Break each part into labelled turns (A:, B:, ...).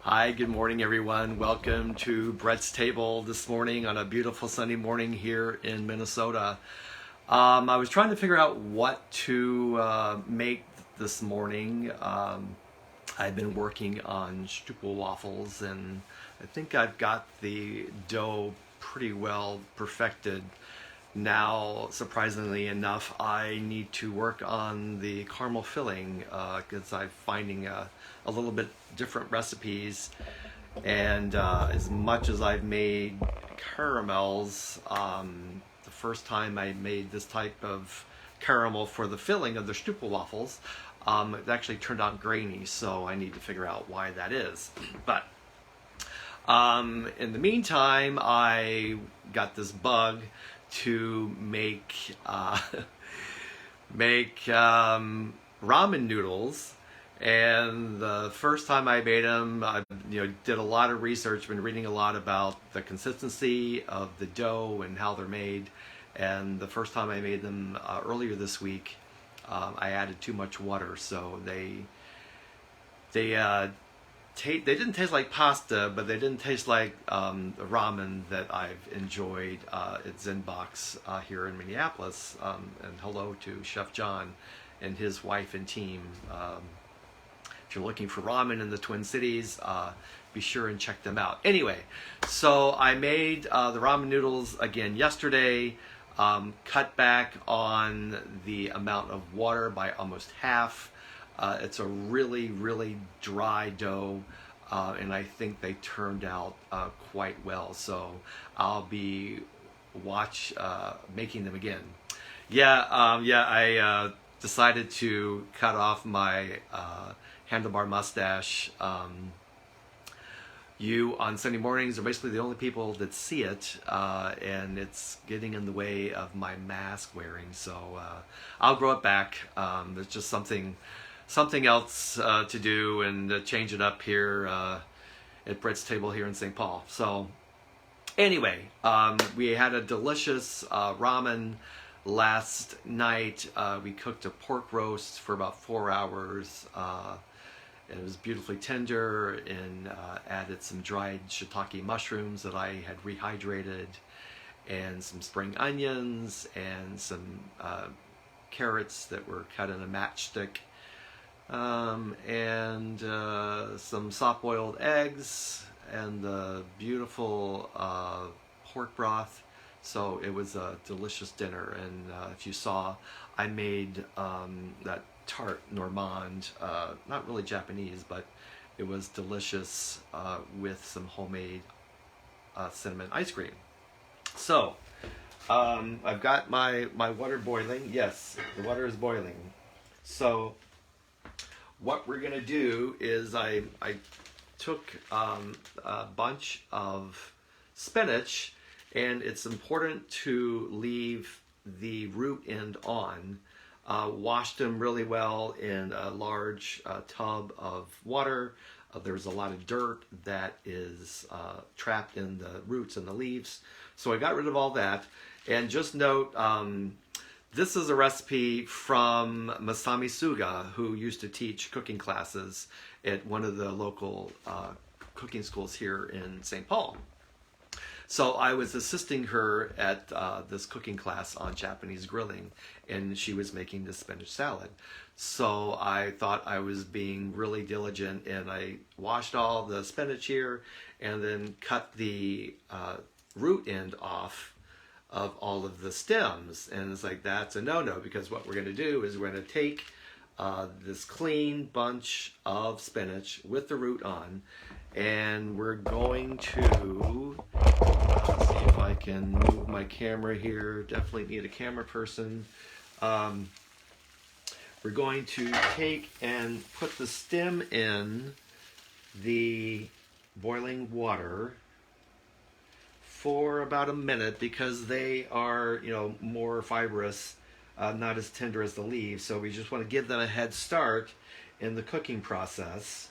A: Hi, good morning everyone. Welcome to Bret's Table this morning on a beautiful Sunday morning here in Minnesota. I was trying to figure out what to make this morning. I've been working on Stupel waffles and I think I've got the dough pretty well perfected. Now, surprisingly enough, I need to work on the caramel filling because I'm finding a little bit different recipes. And as much as I've made caramels, the first time I made this type of caramel for the filling of the Stupel waffles, it actually turned out grainy, so I need to figure out why that is. But in the meantime, I got this bug to make ramen noodles, and the first time I made them, I did a lot of research, been reading a lot about the consistency of the dough and how they're made. And the first time I made them earlier this week, I added too much water, so they didn't taste like pasta, but they didn't taste like the ramen that I've enjoyed at Zenbox here in Minneapolis. And hello to Chef John and his wife and team. If you're looking for ramen in the Twin Cities, be sure and check them out. Anyway, so I made the ramen noodles again yesterday, cut back on the amount of water by almost half. It's a really, really dry dough, and I think they turned out quite well. So I'll be making them again. I decided to cut off my handlebar mustache. You on Sunday mornings are basically the only people that see it, and it's getting in the way of my mask wearing. So I'll grow it back. It's just something else to do and change it up here at Bret's Table here in St. Paul. So anyway, we had a delicious ramen last night. We cooked a pork roast for about 4 hours. It was beautifully tender, and added some dried shiitake mushrooms that I had rehydrated, and some spring onions, and some carrots that were cut in a matchstick. And some soft-boiled eggs, and the beautiful pork broth. So it was a delicious dinner. And if you saw, I made that tarte normande, not really Japanese, but it was delicious with some homemade cinnamon ice cream. So I've got my water boiling. Yes, the water is boiling. So what we're going to do is I took a bunch of spinach, and it's important to leave the root end on. Washed them really well in a large tub of water. There's a lot of dirt that is trapped in the roots and the leaves. So I got rid of all that. And just note, this is a recipe from Masami Suga, who used to teach cooking classes at one of the local cooking schools here in St. Paul. So I was assisting her at this cooking class on Japanese grilling, and she was making this spinach salad. So I thought I was being really diligent, and I washed all the spinach here and then cut the root end off of all of the stems. And it's like, that's a no-no, because what we're going to do is we're going to take this clean bunch of spinach with the root on, and we're going to see if I can move my camera here. Definitely need a camera person. We're going to take and put the stem in the boiling water for about a minute, because they are, more fibrous, not as tender as the leaves. So we just want to give them a head start in the cooking process.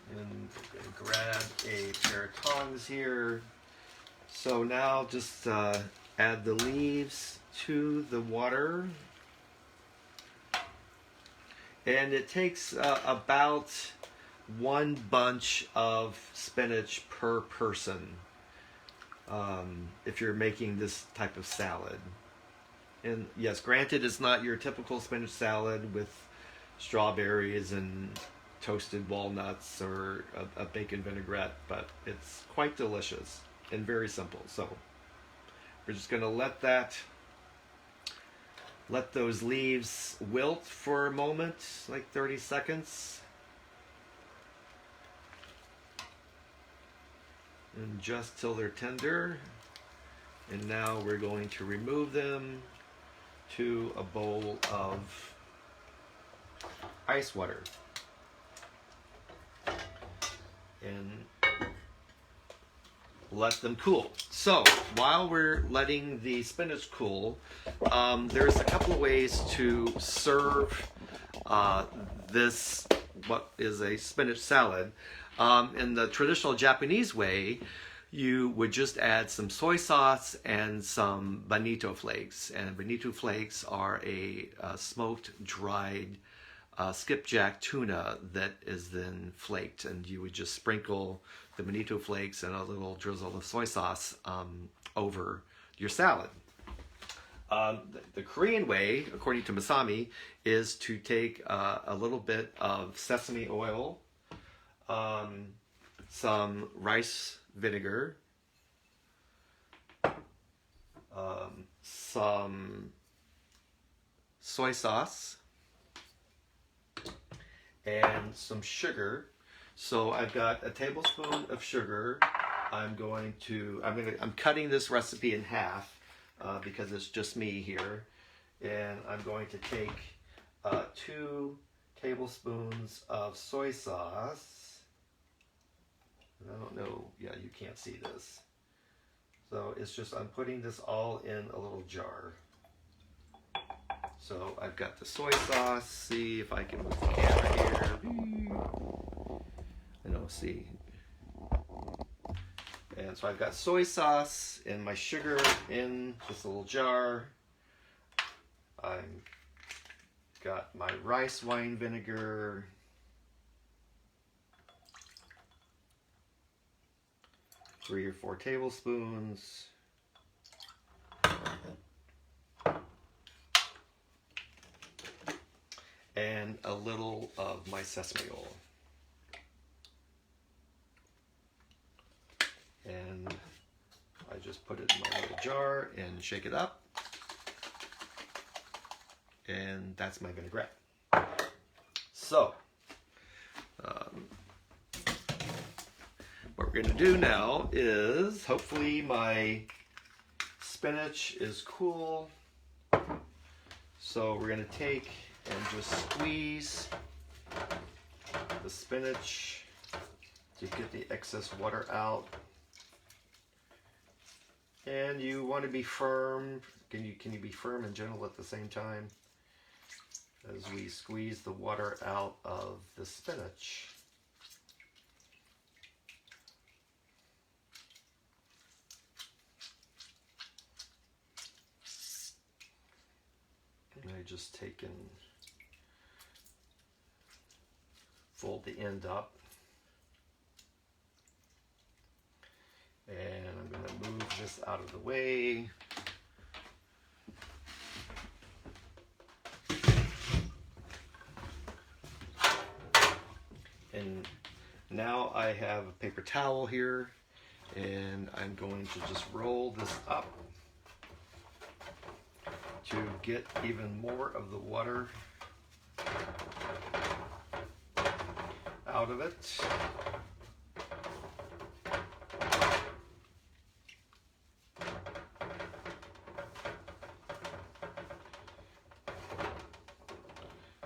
A: And I'm going to grab a pair of tongs here. So now just add the leaves to the water. And it takes about one bunch of spinach per person if you're making this type of salad. And yes, granted, it's not your typical spinach salad with strawberries and toasted walnuts or a bacon vinaigrette, but it's quite delicious and very simple. So we're just going to let those leaves wilt for a moment, like 30 seconds. And just till they're tender. And now we're going to remove them to a bowl of ice water. And let them cool. So while we're letting the spinach cool, there's a couple of ways to serve this, what is a spinach salad. In the traditional Japanese way, you would just add some soy sauce and some bonito flakes. And bonito flakes are a smoked, dried skipjack tuna that is then flaked, and you would just sprinkle the bonito flakes and a little drizzle of soy sauce over your salad. The Korean way, according to Masami, is to take a little bit of sesame oil, some rice vinegar, some soy sauce, and some sugar. So I've got a tablespoon of sugar. I'm cutting this recipe in half because it's just me here, and I'm going to take 2 tablespoons of soy sauce. I don't know, yeah, you can't see this. So it's just, I'm putting this all in a little jar. So I've got the soy sauce. See if I can move the camera here. I don't see. And so I've got soy sauce and my sugar in this little jar. I've got my rice wine vinegar. Three or 4 tablespoons. And a little of my sesame oil. And I just put it in my little jar and shake it up. And that's my vinaigrette. So, what we're going to do now is, hopefully my spinach is cool. So we're going to take and just squeeze the spinach to get the excess water out. And you want to be firm. Can you be firm and gentle at the same time as we squeeze the water out of the spinach? And I just take and fold the end up. And I'm going to move this out of the way. And now I have a paper towel here, and I'm going to just roll this up to get even more of the water out of it.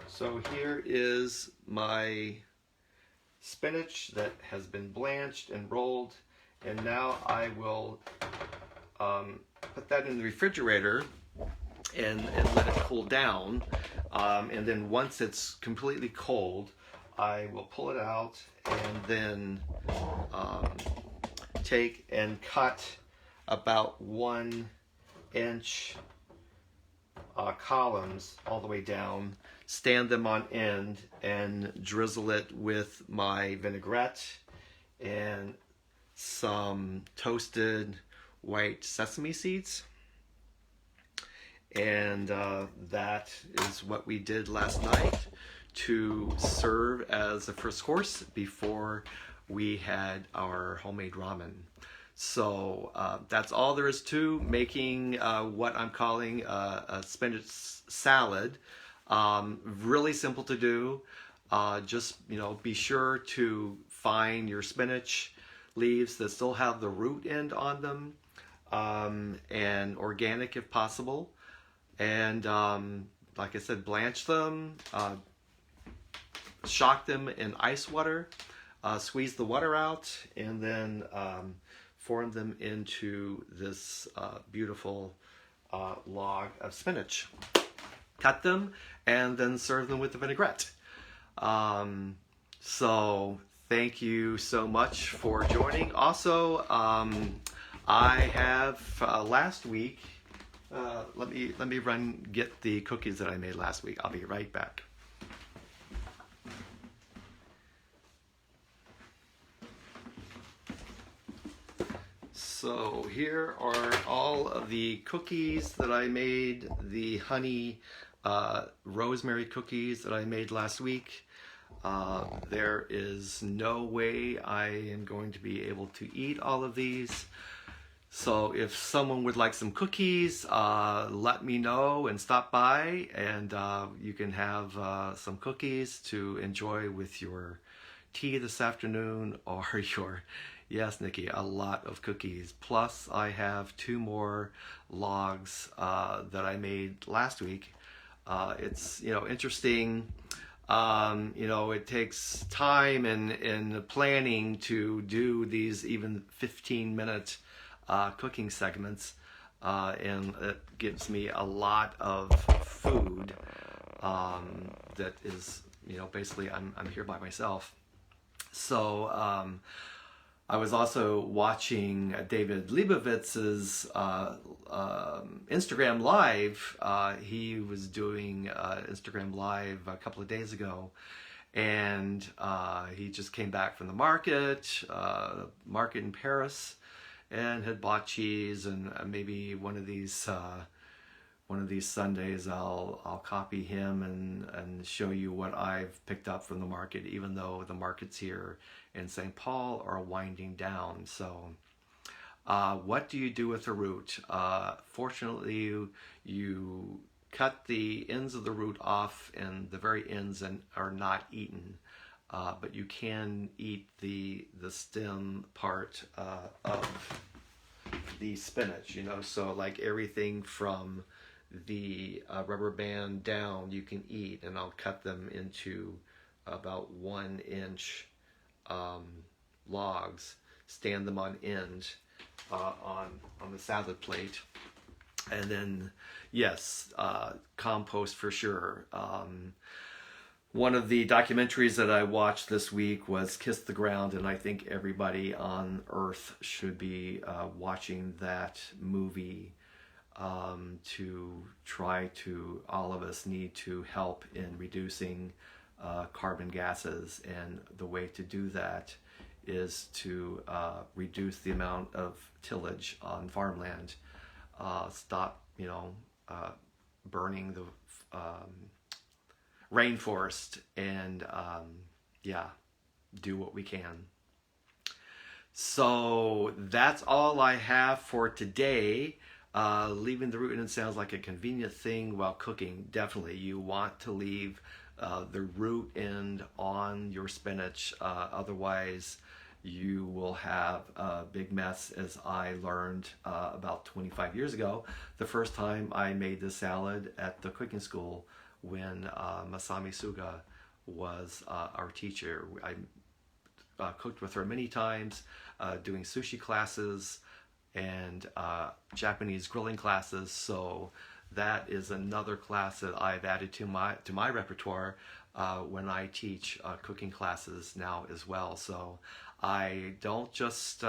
A: So here is my spinach that has been blanched and rolled, and now I will put that in the refrigerator and let it cool down, and then once it's completely cold, I will pull it out and then take and cut about 1 inch columns all the way down, stand them on end, and drizzle it with my vinaigrette and some toasted white sesame seeds. And that is what we did last night to serve as a first course before we had our homemade ramen. So that's all there is to making what I'm calling a spinach salad. Really simple to do. Just, be sure to find your spinach leaves that still have the root end on them, and organic if possible. And like I said, blanch them, shock them in ice water, squeeze the water out, and then form them into this beautiful log of spinach. Cut them and then serve them with the vinaigrette. So thank you so much for joining. Also, I have last week. Let me get the cookies that I made last week. I'll be right back. So here are all of the cookies that I made, the honey rosemary cookies that I made last week. There is no way I am going to be able to eat all of these. So if someone would like some cookies, let me know and stop by, and you can have some cookies to enjoy with your tea this afternoon, or your, yes, Nikki, a lot of cookies. Plus I have 2 more logs that I made last week. It's, interesting. It takes time and planning to do these even 15-minute cooking segments, and it gives me a lot of food that is, basically I'm here by myself. So I was also watching David Leibovitz's Instagram Live. He was doing Instagram Live a couple of days ago, and he just came back from the market in Paris, and had bought cheese, and maybe one of these Sundays I'll copy him and show you what I've picked up from the market, even though the markets here in St. Paul are winding down. So what do you do with the root? Fortunately, you cut the ends of the root off, and the very ends are not eaten. But you can eat the stem part of the spinach, so like everything from the rubber band down you can eat, and I'll cut them into about 1-inch logs, stand them on end on the salad plate, and then yes, compost for sure. One of the documentaries that I watched this week was Kiss the Ground, and I think everybody on earth should be watching that movie to try to, all of us need to help in reducing carbon gases, and the way to do that is to reduce the amount of tillage on farmland, stop, burning the rainforest, and do what we can. So that's all I have for today. Leaving the root end sounds like a convenient thing while cooking. Definitely, you want to leave the root end on your spinach. Otherwise, you will have a big mess, as I learned about 25 years ago, the first time I made this salad at the cooking school when Masami Suga was our teacher. I cooked with her many times, doing sushi classes and Japanese grilling classes. So that is another class that I've added to my repertoire when I teach cooking classes now as well. So I don't just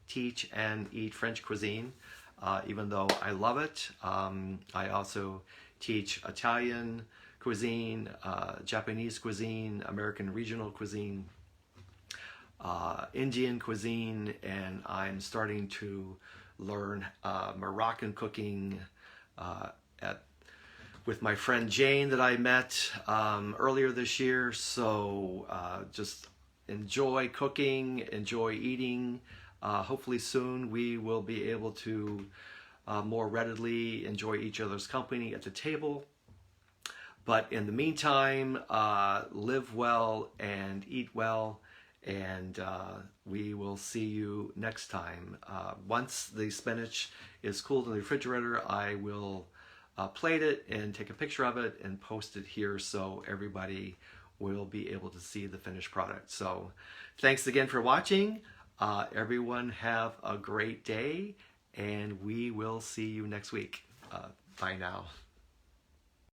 A: teach and eat French cuisine. even though I love it. I also teach Italian cuisine, Japanese cuisine, American regional cuisine, Indian cuisine, and I'm starting to learn Moroccan cooking with my friend Jane that I met earlier this year. So just enjoy cooking, enjoy eating. Hopefully soon we will be able to more readily enjoy each other's company at the table. But in the meantime, live well and eat well, and we will see you next time. Once the spinach is cooled in the refrigerator, I will plate it and take a picture of it and post it here so everybody will be able to see the finished product. So thanks again for watching. Everyone have a great day, and we will see you next week. Bye now.